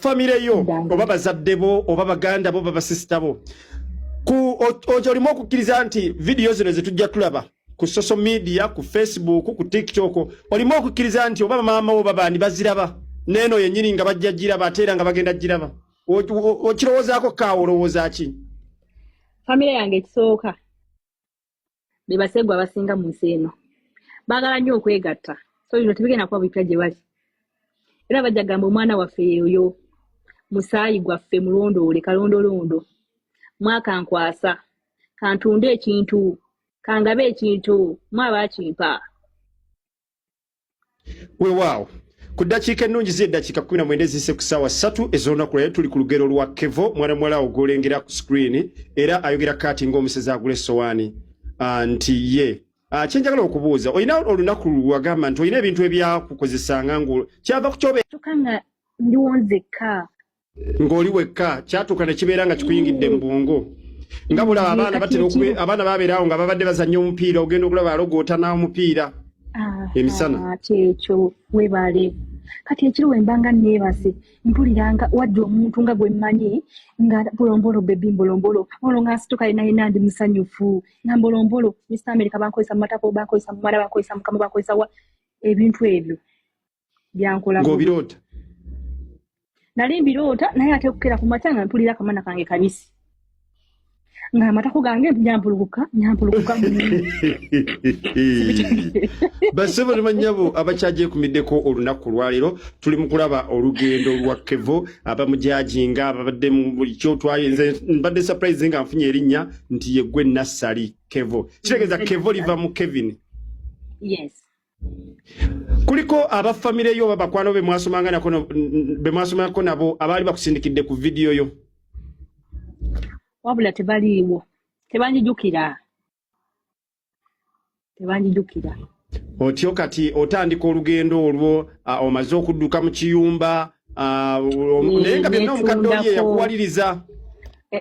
famire yo oba bazadde bo oba baganda bo baba sister bo olimo okukkiriza nti video zino zetujja tulaba ku social media ku Facebook ku TikTok olimo okukkiriza nti oba mama wo baba ndi baziraba neno yennyini nga bajja giraba atera nga bagenda giraba okirowoozaako kaawo olowooza ki famire yange ekisooka be basegwa abasinga mu nsi eno baagala nnyo okwegatta so bino tebigenda kuba bipya gye bali era bajja gamba omwana waffe oyo musaayi gwaffe mulondoole kalondolondo mwakankwasa kantunde ekintu kangabe ekintu mwaba akimpa weewaawo ku ddakiika ennungi z'eddakiika 19 zise ku ssaawa 3 ez'olunaku lwaleero tuli ku lugero lwa Kevo mwana muwala ogolengera ku screen era ayogera kati ng'omusezi agula essowaani nti ye kyenjagala okubuuza olina olunaku lwagamba nti olina ebintu ebyakukozesanga kyava ku kyobe tukanga ndiwonzeka ng'oli wekka kyatuuka ne kibeera nga kikuyingidde mu bwongo nga bulaba abaana batera abaana babeerawo nga babadde bazannya omupiira ogenda okulaba alogoota n'omupiira emisana kyekyo webale kati ekiro wembanga neebase mpuliranga wadde omuntu nga gwe mmanyi nga mbolombolo bebi mbolombolo olwo nga nsituka yena ndi musanyufu nga mbolombolo Mr. America bankozesa mu matako bankozesa mu mara bankozesa mu kama bankozesa wa ebintu ebyo byankola ng'obiroota nali mbiroota naye ate okukera ku mata nga mpulira akamana kange kabisi nga amatako gange nyampulukuka basebo ne banyabo abakyagyeekumiddeko olunaku lwaleero tuli mu kulaba olugendo lwa Kevo abamujajinga ababadde mu buli kyotwayenze mbadde surprise nga nfunye erinnya nti yeggwe Nassali Kevo kitegeeza Kevo liva mu Kevin. Yes. Kuliko abafamire yo babakwano be mwasomako nabo abaali bakusindikidde ku video yo wabula tebaliiwo tebanjijukira otyo kati otandika olugendo olwo omaze okudduka mu kiyumba naye nga byonna omukadde oli yakuwaliriza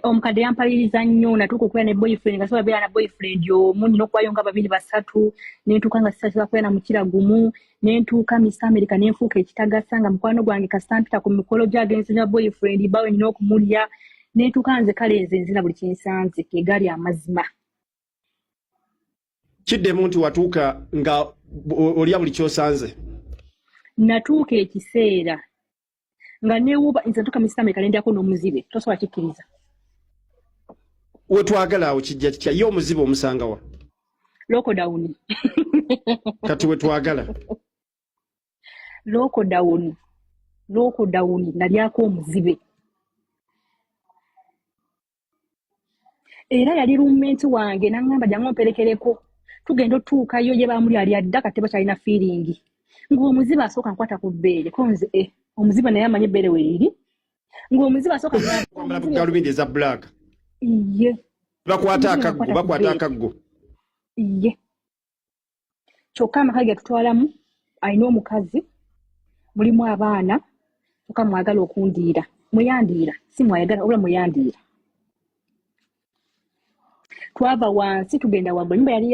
omukadde yampaliriza nnyo natuuka okubeera ne boyfriend nga sobola beera na boyfriend omu nina okuwayo nga 2-3 nentuuka nga sisasobola kubeera na mukira gumu nentuuka Mr. America nenfuuka ekitagasa nga mukwano gwange kasitampita ku mikolo gy'agenzanya boyfriend bawe nina okumulya nentuuka nze kale nze nzina buli kinsanze kegali amazima kiddemu nti watuuka nga olya buli kyosanze natuuka ekiseera nga newuba nze natuuka Mr. America nendyako n'omuzibe tosobola kikkiriza wetwagala awo kijja kitya ye omuzibe omusanga wa lockdown kati wetwagala lockdown nalyako omuzibe era yali roommate wange nangamba jangu mperekereko tugenda otuukayo ye bamuli ali adda kateba kyalina feeling ng'omuzibe asooka nkwata ku bbeere konze omuzibe naye amanyi ebbeere weeriri ng'omuzibe asooka kwambala bugalubindi eza black iye bakwata akaggo iye kyokka amaka ge tutwalamu alina omukazi mulimu abaana kyokka mwagala okundiira muyandiira si mwayagala obula muyandiira twava wansi tugenda waggulu nyumba yali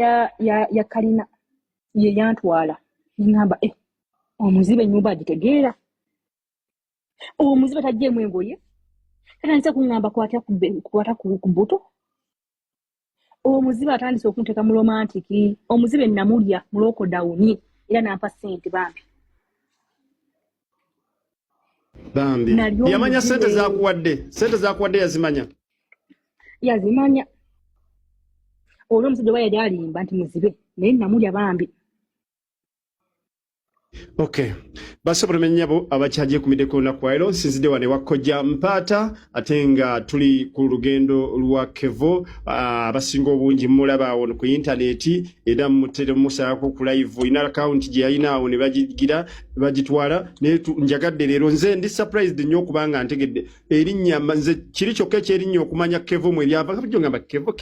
ya kalina ye yantwala ngamba omuzibe nyumba agitegeera omuzibe tajjeemu engoye atandise kuŋŋamba kwata ku buto omuzibe atandise okunteeka mu romantiki omuzibe namulya mu lockdown era nampa ssente bambi yamanya ssente zakuwadde yazimanya olwo omusajja wa yali alimba nti muzibe naye namulya bambi Okay. Basobola mennyabo abakyagyeekumiddeko olunaku lwaleero nsinzidde wano ewa Kkojja Mpaata ate nga tuli ku lugendo lwa Kevo abasinga obungi mulaba awo ku intaneti era mutere musaako ku live ina account gye yalina awo ne bagitwala naye njagadde leero nze ndi surprised nnyo okubanga ntegedde erinnya nze kiri kyokka ekyerinnya okumanya Kevo mwe lyava kabijjo ngamba Kevo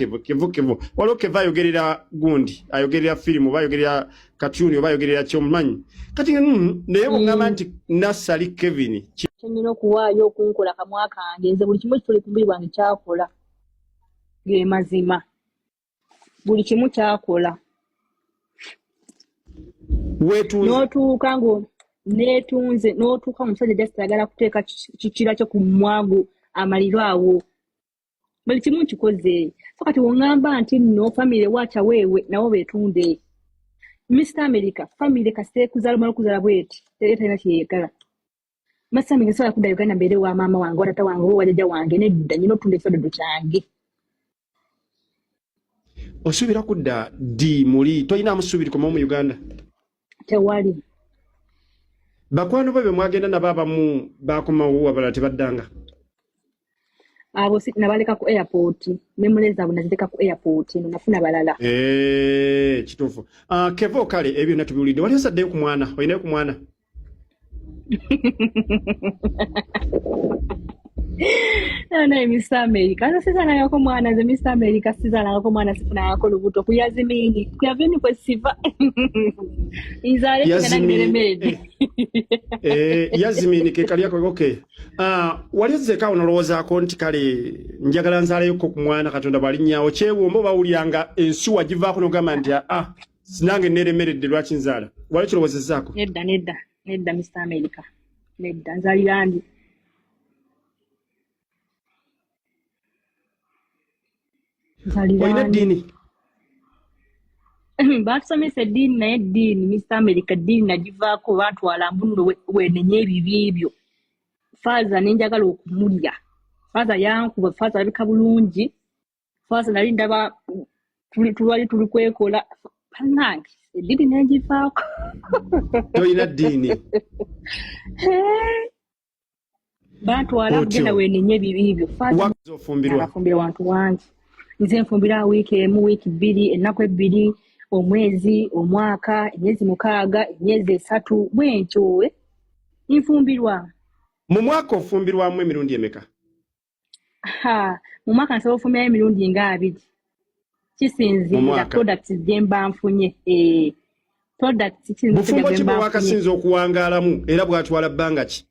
waliwo Kevo ayogerera gundi ayogerera firimu oba ayogerera katuni oba ayogerera kyomumanyi kati naye bw'ŋŋamba nti Nassali Kevin kyennina okuwaayo okunkola kamwa kange nze buli kimu ekituli ku mubiri gwange kyakola ge mazima buli kimu kyakola weetuuza n'otuuka neetunze n'otuuka omusajja just ayagala kuteeka kikira kyo ku mwago amaliro awo buli kimu nkikoze so kati wongamba nti nno family wacha wewe nabo betunde Mr. America family kasite kuzala kuzala bweti tereta na kiyegala Mr. America so akuda Uganda mbere wa mama wange tata wange wajja wange nedda nyino tunde kisodo kyange osubira kudda di muli toyina amusubiri koma mu Uganda tewali bakwano babe mwagenda na baba mu bakomawo abala tebaddanga abo si nabaleka ku airport memuleza abo naziteka ku airport no nafuna balala kitufu kevo kale ebyo natubiulide wali osadde ku mwana oyina ku mwana na Mr. America ana sizana yako mwana ze Mr. America sizana yako mwana sifuna yako lubuto kuyazimini kuyavini kwa sifa izale kana ngeremedi yazimini ke kali yako okay walize ka onoloza ko nti kale njagala nzale yoko ku mwana katonda bali nyawo chewo mbo bawulyanga ensuwa givako no gamba nti sinange neremeredde lwaki nzala wali kirowoze zako nedda Mr. America nedda nzali yandi Oyina dini batusomesa eddiini naye eddiini Mr. America eddiini nagivaako batwala mbunulo wenenye ebibyo faaza nenjagala okumulya faaza yankuba faaza alabika bulungi faaza nali ndaba tuli kwekola panange eddiini negivaako toyina ddiini batwala kugenda wenenye ebibyo faaza ofumbirwa wantu wangi nze nfumbira wiki emu wiki bbiri ennaku ebbiri omwezi omwaka emyezi 6 emyezi 3 bwenkyo nfumbirwa mu mwaka ofumbirwamu emirundi emeka mu mwaka nsobola ofumbira emirundi nga 2 kisinzira products gyemba nfunye products bufumbo ki bwakasinza okuwangaalamu era bwatwala bbanga ki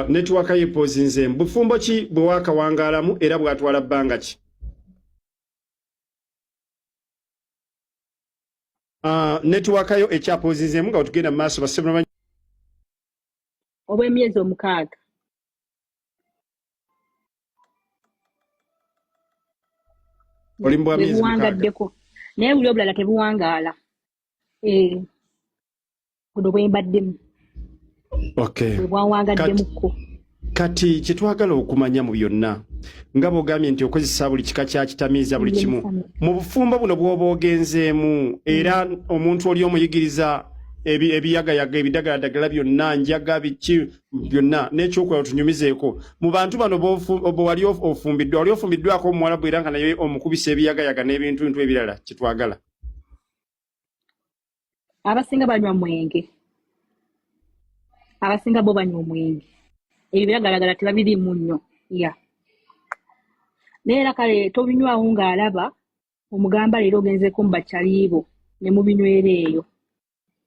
network yipozinze bufumbo ki bwe wakawangalamu era bwatwala bbanga ki network yo ekyapozinze nga otugenda mu maaso basebona obw'emyezi 6 olimbwa myezi 6 naye buli obulala tebuwangaala guno bwembaddemu okay bwawangaddemuko kati kyetwagala okumanya mu byonna nga bwogambye nti okozesa buli kika kya kitamiiza buli kimu mu bufumbo buno bw'oba ogenzeemu era omuntu oli omuyigiriza ebiyagayaga ebidagaladagala byonna njaga biki byonna n'ekyokulaba tunyumizeeko mu bantu bano wali ofumbiddwako omuwalabu era nga naye omukubisa ebiyagayaga n'ebintuntu ebirala kyetwagala abasinga banywa mwenge abasinga bo banywa omwenge ebyo byagalagala tebabiri munnyo neera kale tobinywawo ng'alaba omugamba leero ogenzeeko mu bakyaliibo ne mubinywera eyo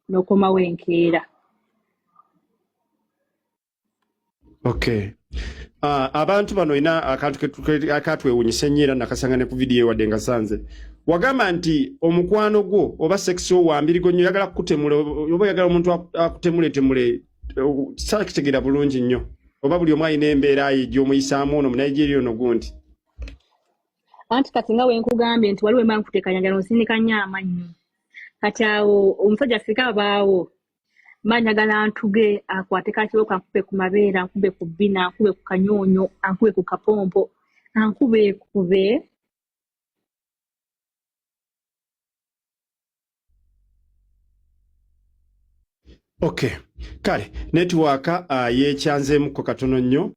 n'okomawo enkeera okay abantu bano ina akantu akatwewunyisa ennyo era nakasanga ne ku vidiyo wadde nga sanze wagamba nti omukwano gwo oba sekisi owambirigo nnyo yagala kukutemula oba yagala omuntu akutemule sakitegeera bulungi nnyo oba buli omu alina embeera ye gy'omuyisaamu ono Munigeria ono gundi anti kati nga wenkugambye nti waliwo emba nkuteekanya njala onsindikanya amannyo kati awo omusajja afika abaawo mba njagala ntuge akwate kakibo kankube ku mabeere ankube ku bbina ankube ku kanyonyo ankube ku kapompo ankube okay kale network yekyanzeemuko katono nnyo